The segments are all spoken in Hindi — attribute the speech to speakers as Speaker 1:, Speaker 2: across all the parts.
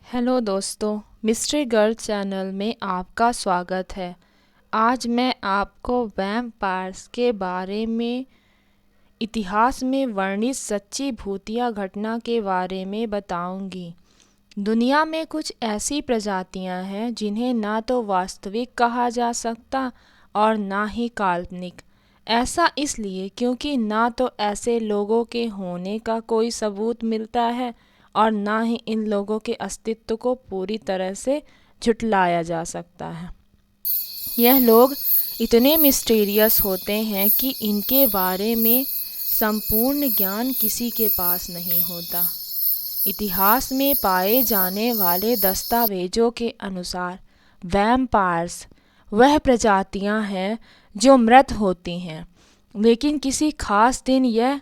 Speaker 1: हेलो दोस्तों, मिस्ट्री गर्ल चैनल में आपका स्वागत है। आज मैं आपको वैम्पायर्स के बारे में इतिहास में वर्णित सच्ची भूतिया घटना के बारे में बताऊंगी। दुनिया में कुछ ऐसी प्रजातियां हैं जिन्हें ना तो वास्तविक कहा जा सकता और ना ही काल्पनिक। ऐसा इसलिए क्योंकि ना तो ऐसे लोगों के होने का कोई सबूत मिलता है और ना ही इन लोगों के अस्तित्व को पूरी तरह से झुटलाया जा सकता है। यह लोग इतने मिस्टीरियस होते हैं कि इनके बारे में संपूर्ण ज्ञान किसी के पास नहीं होता। इतिहास में पाए जाने वाले दस्तावेजों के अनुसार वैम्पायर्स वह प्रजातियां हैं जो मृत होती हैं, लेकिन किसी खास दिन यह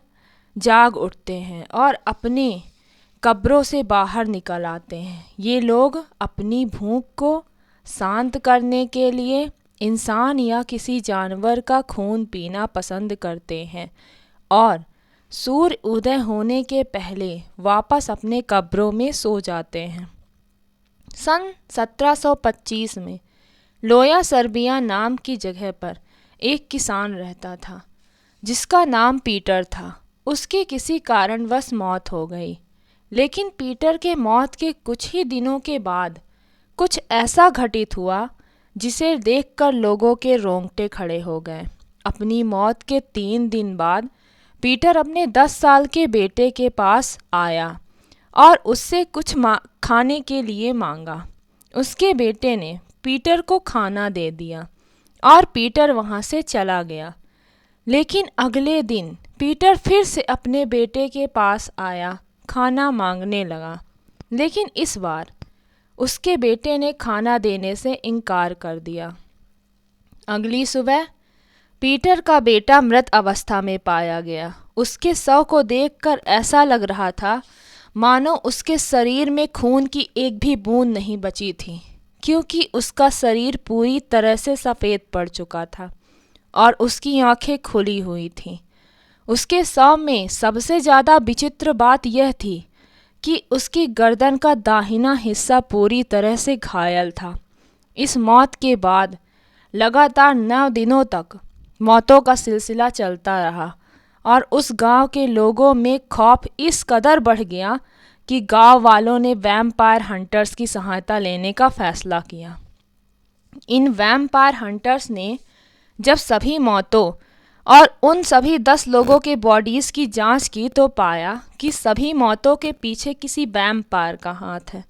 Speaker 1: जाग उठते हैं और अपने कब्रों से बाहर निकल आते हैं। ये लोग अपनी भूख को शांत करने के लिए इंसान या किसी जानवर का खून पीना पसंद करते हैं और सूर्य उदय होने के पहले वापस अपने कब्रों में सो जाते हैं। सन 1725 में लोया सर्बिया नाम की जगह पर एक किसान रहता था जिसका नाम पीटर था। उसकी किसी कारणवश मौत हो गई, लेकिन पीटर के मौत के कुछ ही दिनों के बाद कुछ ऐसा घटित हुआ जिसे देखकर लोगों के रोंगटे खड़े हो गए। अपनी मौत के 3 दिन बाद पीटर अपने 10 साल के बेटे के पास आया और उससे कुछ खाने के लिए मांगा। उसके बेटे ने पीटर को खाना दे दिया और पीटर वहाँ से चला गया। लेकिन अगले दिन पीटर फिर से अपने बेटे के पास आया, खाना मांगने लगा, लेकिन इस बार उसके बेटे ने खाना देने से इनकार कर दिया। अगली सुबह पीटर का बेटा मृत अवस्था में पाया गया। उसके शव को देखकर ऐसा लग रहा था मानो उसके शरीर में खून की एक भी बूंद नहीं बची थी, क्योंकि उसका शरीर पूरी तरह से सफ़ेद पड़ चुका था और उसकी आंखें खुली हुई थीं। उसके शव में सबसे ज़्यादा विचित्र बात यह थी कि उसकी गर्दन का दाहिना हिस्सा पूरी तरह से घायल था। इस मौत के बाद लगातार 9 दिनों तक मौतों का सिलसिला चलता रहा और उस गांव के लोगों में खौफ इस कदर बढ़ गया कि गांव वालों ने वैम्पायर हंटर्स की सहायता लेने का फैसला किया। इन वैम्पायर हंटर्स ने जब सभी मौतों और उन सभी 10 लोगों के बॉडीज़ की जांच की तो पाया कि सभी मौतों के पीछे किसी वैम्पायर का हाथ है।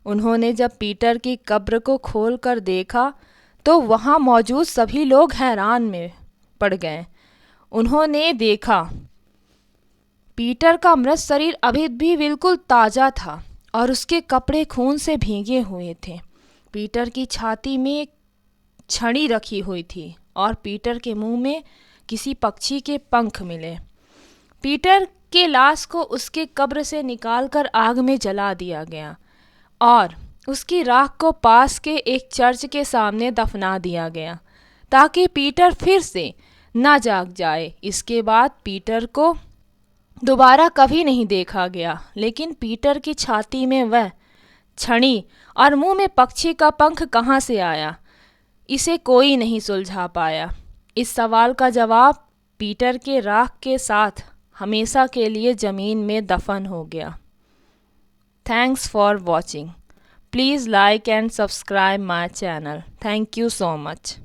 Speaker 1: उन्होंने जब पीटर की कब्र को खोलकर देखा तो वहां मौजूद सभी लोग हैरान में पड़ गए। उन्होंने देखा पीटर का मृत शरीर अभी भी बिल्कुल ताज़ा था और उसके कपड़े खून से भीगे हुए थे। पीटर की छाती में एक छड़ी रखी हुई थी और पीटर के मुंह में किसी पक्षी के पंख मिले। पीटर के लाश को उसके कब्र से निकालकर आग में जला दिया गया और उसकी राख को पास के एक चर्च के सामने दफना दिया गया ताकि पीटर फिर से ना जाग जाए। इसके बाद पीटर को दोबारा कभी नहीं देखा गया, लेकिन पीटर की छाती में वह छड़ी और मुंह में पक्षी का पंख कहाँ से आया, इसे कोई नहीं सुलझा पाया। इस सवाल का जवाब पीटर के राख के साथ हमेशा के लिए ज़मीन में दफन हो गया। Thanks for watching. Please like and subscribe my channel. Thank you so much.